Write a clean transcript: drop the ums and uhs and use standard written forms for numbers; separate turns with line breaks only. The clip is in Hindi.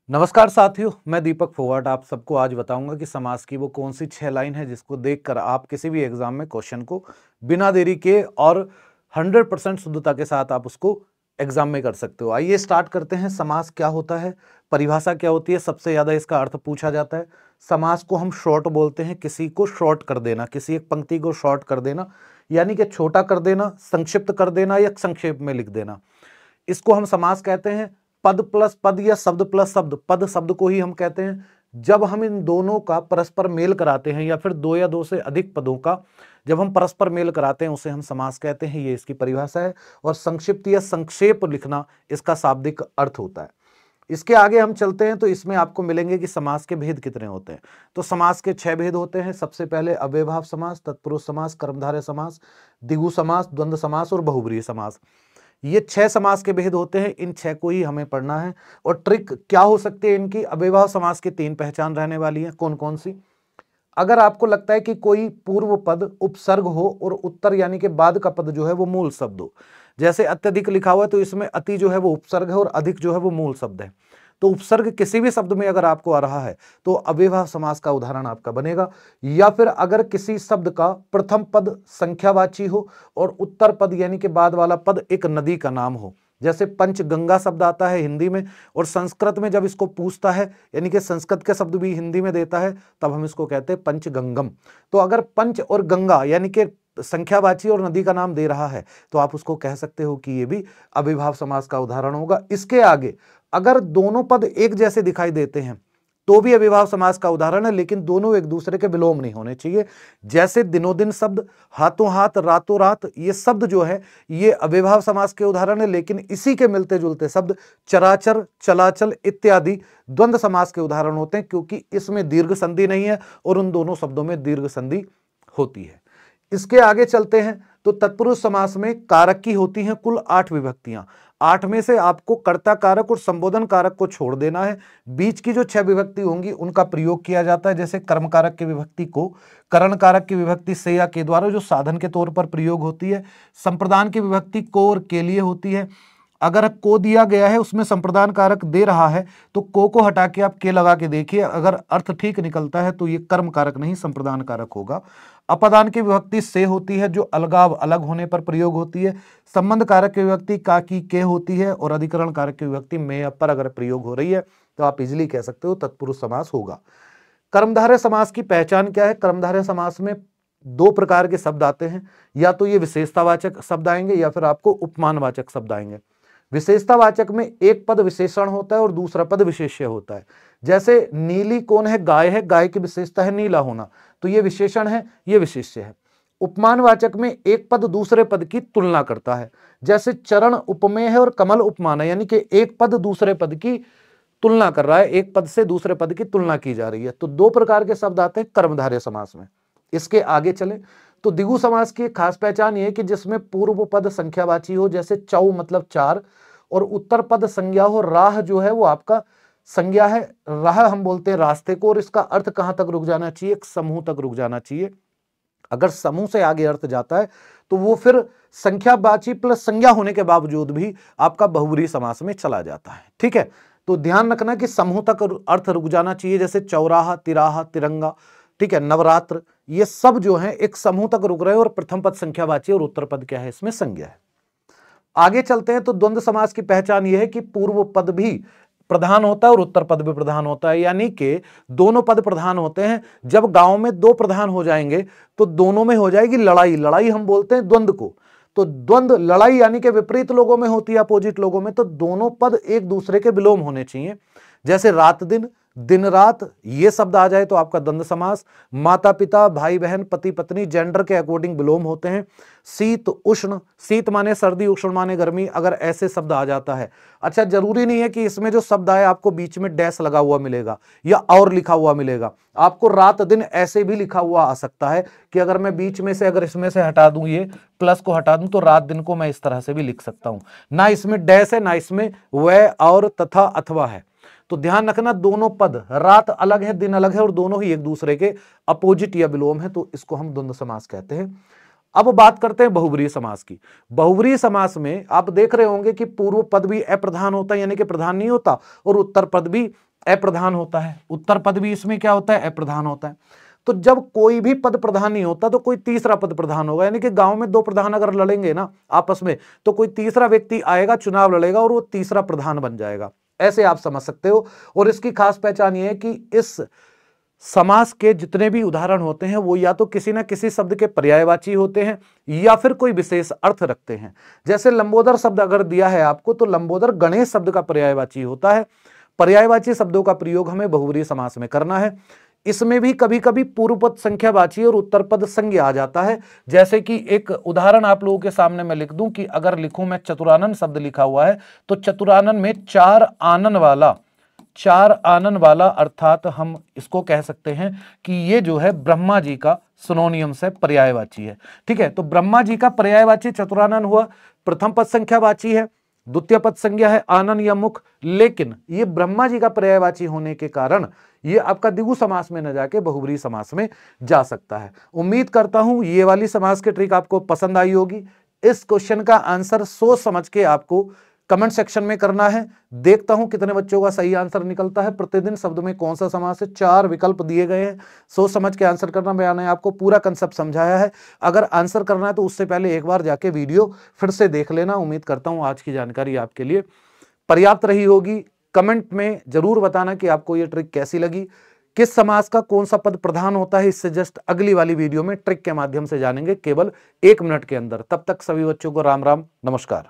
नमस्कार साथियों, मैं दीपक फोगाट आप सबको आज बताऊंगा कि समास की वो कौन सी 6 लाइन है जिसको देखकर आप किसी भी एग्जाम में क्वेश्चन को बिना देरी के और 100% शुद्धता के साथ आप उसको एग्जाम में कर सकते हो। आइए स्टार्ट करते हैं। समास क्या होता है, परिभाषा क्या होती है, सबसे ज्यादा इसका अर्थ पूछा जाता है। समास को हम शॉर्ट बोलते हैं, किसी को शॉर्ट कर देना, किसी एक पंक्ति को शॉर्ट कर देना, यानी कि छोटा कर देना, संक्षिप्त कर देना या संक्षेप में लिख देना, इसको हम समास कहते हैं। पद प्लस पद या शब्द प्लस शब्द, पद शब्द को ही हम कहते हैं जब हम इन दोनों का परस्पर मेल कराते हैं, या फिर दो या दो से अधिक पदों का जब हम परस्पर मेल कराते हैं उसे हम समास कहते हैं। ये इसकी परिभाषा है। और संक्षिप्त या संक्षेप लिखना इसका शाब्दिक अर्थ होता है। इसके आगे हम चलते हैं तो इसमें आपको मिलेंगे कि समास के भेद कितने होते हैं। तो समास के 6 भेद होते हैं। सबसे पहले अव्ययभाव समास, तत्पुरुष समास, कर्मधारय समास, द्विगु समास, द्वंद्व समास और बहुब्रीहि समास। ये 6 समास के भेद होते हैं। इन 6 को ही हमें पढ़ना है। और ट्रिक क्या हो सकती है इनकी? अव्ययभाव समास की 3 पहचान रहने वाली है। कौन कौन सी? अगर आपको लगता है कि कोई पूर्व पद उपसर्ग हो और उत्तर यानी कि बाद का पद जो है वो मूल शब्द हो, जैसे अत्यधिक लिखा हुआ है तो इसमें अति जो है वो उपसर्ग है और अधिक जो है वो मूल शब्द है। तो उपसर्ग किसी भी शब्द में अगर आपको आ रहा है तो अव्ययभाव समास का उदाहरण आपका बनेगा। या फिर अगर किसी शब्द का प्रथम पद संख्यावाची हो और उत्तर पद यानी कि बाद वाला पद एक नदी का नाम हो, जैसे पंचगंगा शब्द आता है हिंदी में, और संस्कृत में जब इसको पूछता है यानी कि संस्कृत के शब्द भी हिंदी में देता है तब हम इसको कहते हैं पंचगंगम। तो अगर पंच और गंगा यानी कि संख्यावाची और नदी का नाम दे रहा है तो आप उसको कह सकते हो कि ये भी अव्ययभाव समास का उदाहरण होगा। इसके आगे अगर दोनों पद एक जैसे दिखाई देते हैं तो भी अव्ययभाव समास का उदाहरण है, लेकिन दोनों एक दूसरे के विलोम नहीं होने चाहिए। जैसे दिनों दिन शब्द, हाथों हाथ, रातों रात, ये शब्द जो है ये अव्ययभाव समास के उदाहरण है, लेकिन इसी के मिलते जुलते शब्द चराचर, चलाचल इत्यादि द्वंद्व समास के उदाहरण होते हैं, क्योंकि इसमें दीर्घ संधि नहीं है और उन दोनों शब्दों में दीर्घ संधि होती है। इसके आगे चलते हैं तो तत्पुरुष समास में कारक की होती हैं कुल 8 विभक्तियां। 8 में से आपको कर्ता कारक और संबोधन कारक को छोड़ देना है। बीच की जो 6 विभक्ति होंगी उनका प्रयोग किया जाता है। जैसे कर्म कारक की विभक्ति को करण कारक की विभक्ति से या के द्वारा जो साधन के तौर पर प्रयोग होती है। संप्रदान की विभक्ति को और के लिए होती है। अगर को दिया गया है उसमें संप्रदान कारक दे रहा है तो को हटा के आप के लगा के देखिए, अगर अर्थ ठीक निकलता है तो ये कर्म कारक नहीं संप्रदान कारक होगा। अपदान की विभक्ति से होती है जो अलगाव अलग होने पर प्रयोग होती है। संबंध कारक की विभक्ति का की के होती है और अधिकरण कारक की विभक्ति में पर अगर प्रयोग हो रही है तो आप इजिली कह सकते हो तत्पुरुष समास होगा। कर्मधारय समास की पहचान क्या है? कर्मधारय समास में 2 प्रकार के शब्द आते हैं, या तो ये विशेषतावाचक शब्द आएंगे या फिर आपको उपमानवाचक शब्द आएंगे। विशेषतावाचक में एक पद विशेषण होता है और दूसरा पद विशेष्य होता है। जैसे नीली कौन है? गाय है, गाय की विशेषता है नीला होना, तो ये विशेषण है, ये विशेष्य है। उपमानवाचक में एक पद दूसरे पद की तुलना करता है। जैसे चरण उपमेय है और कमल उपमान है, यानी कि एक पद दूसरे पद की तुलना कर रहा है, एक पद से दूसरे पद की तुलना की जा रही है। तो 2 प्रकार के शब्द आते हैं कर्मधारय समास में। इसके आगे चले तो द्विगु समास की एक खास पहचान ये है कि जिसमें पूर्व पद संख्यावाची हो, जैसे चौ मतलब 4, और उत्तर पद संज्ञा हो। राह जो है वो आपका संज्ञा है, राह हम बोलते हैं रास्ते को, और इसका अर्थ कहां तक रुक जाना चाहिए? एक समूह तक रुक जाना चाहिए। अगर समूह से आगे अर्थ जाता है तो वो फिर संख्यावाची प्लस संज्ञा होने के बावजूद भी आपका बहुब्रीहि समास में चला जाता है। ठीक है, तो ध्यान रखना कि समूह तक अर्थ रुक जाना चाहिए। जैसे चौराहा, तिराहा, तिरंगा, ठीक है, नवरात्र, ये सब जो है एक समूह तक रुक रहे हैं और प्रथम पद संख्यावाची और उत्तर पद क्या है? इसमें संज्ञा है। आगे चलते हैं तो द्वंद्व समास की पहचान यह है कि पूर्व पद भी प्रधान होता है और उत्तर पद भी प्रधान होता है, यानी कि दोनों पद प्रधान होते हैं। जब गांव में 2 प्रधान हो जाएंगे तो दोनों में हो जाएगी लड़ाई। लड़ाई हम बोलते हैं द्वंद्व को। तो द्वंद्व लड़ाई यानी कि विपरीत लोगों में होती है, अपोजिट लोगों में, तो दोनों पद एक दूसरे के विलोम होने चाहिए। जैसे रात दिन, दिन रात, ये शब्द आ जाए तो आपका द्वंद्व समास। माता पिता, भाई बहन, पति पत्नी, जेंडर के अकॉर्डिंग विलोम होते हैं। शीत उष्ण, शीत माने सर्दी, उष्ण माने गर्मी, अगर ऐसे शब्द आ जाता है। अच्छा, जरूरी नहीं है कि इसमें जो शब्द आए आपको बीच में डैश लगा हुआ मिलेगा या और लिखा हुआ मिलेगा। आपको रात दिन ऐसे भी लिखा हुआ आ सकता है कि अगर मैं बीच में से अगर इसमें से हटा दूं, ये प्लस को हटा दूं, तो रात दिन को मैं इस तरह से भी लिख सकता हूं। ना इसमें डैश है, ना इसमें वह और तथा अथवा है। तो ध्यान रखना दोनों पद, रात अलग है, दिन अलग है, और दोनों ही एक दूसरे के अपोजिट या विलोम है, तो इसको हम द्वंद्व समास कहते हैं। अब बात करते हैं बहुब्रीहि समास की। बहुब्रीहि समास में आप देख रहे होंगे कि पूर्व पद भी अप्रधान होता है, यानी कि प्रधान नहीं होता, और उत्तर पद भी अप्रधान होता है, उत्तर पद भी इसमें क्या होता है, अप्रधान होता है। तो जब कोई भी पद प्रधान नहीं होता तो कोई तीसरा पद प्रधान होगा, यानी कि गांव में दो प्रधान अगर लड़ेंगे ना आपस में, तो कोई तीसरा व्यक्ति आएगा, चुनाव लड़ेगा और वो तीसरा प्रधान बन जाएगा। ऐसे आप समझ सकते हो। और इसकी खास पहचान ये है कि इस समास के जितने भी उदाहरण होते हैं वो या तो किसी ना किसी शब्द के पर्यायवाची होते हैं या फिर कोई विशेष अर्थ रखते हैं। जैसे लंबोदर शब्द अगर दिया है आपको, तो लंबोदर गणेश शब्द का पर्यायवाची होता है। पर्यायवाची शब्दों का प्रयोग हमें बहुब्रीहि समास में करना है। इसमें भी कभी कभी पूर्व पद संख्यावाची और उत्तर पद संज्ञा आ जाता है। जैसे कि एक उदाहरण आप लोगों के सामने मैं लिख दूं कि अगर लिखूं मैं चतुरानन शब्द लिखा हुआ है, तो चतुरानन में चार आनन वाला अर्थात हम इसको कह सकते हैं कि ये जो है ब्रह्मा जी का सिनोनियम से पर्यायवाची है। ठीक है, तो ब्रह्मा जी का पर्यायवाची चतुरानन हुआ, प्रथम पद संख्यावाची है, द्वितीय पद संज्ञा है आनन या मुख, लेकिन ये ब्रह्मा जी का पर्यायवाची होने के कारण ये आपका द्विगु समास में न जाके बहुब्रीहि समास में जा सकता है। उम्मीद करता हूं ये वाली समास की ट्रिक आपको पसंद आई होगी। इस क्वेश्चन का आंसर सोच समझ के आपको कमेंट सेक्शन में करना है। देखता हूं कितने बच्चों का सही आंसर निकलता है। प्रतिदिन शब्द में कौन सा समास है, 4 विकल्प दिए गए हैं, सोच समझ के आंसर करना। मैंने आपको पूरा कंसेप्ट समझाया है। अगर आंसर करना है तो उससे पहले एक बार जाके वीडियो फिर से देख लेना। उम्मीद करता हूं आज की जानकारी आपके लिए पर्याप्त रही होगी। कमेंट में जरूर बताना कि आपको ये ट्रिक कैसी लगी, किस समास का कौन सा पद प्रधान होता है। इससे जस्ट अगली वाली वीडियो में ट्रिक के माध्यम से जानेंगे केवल 1 मिनट के अंदर। तब तक सभी बच्चों को राम राम, नमस्कार।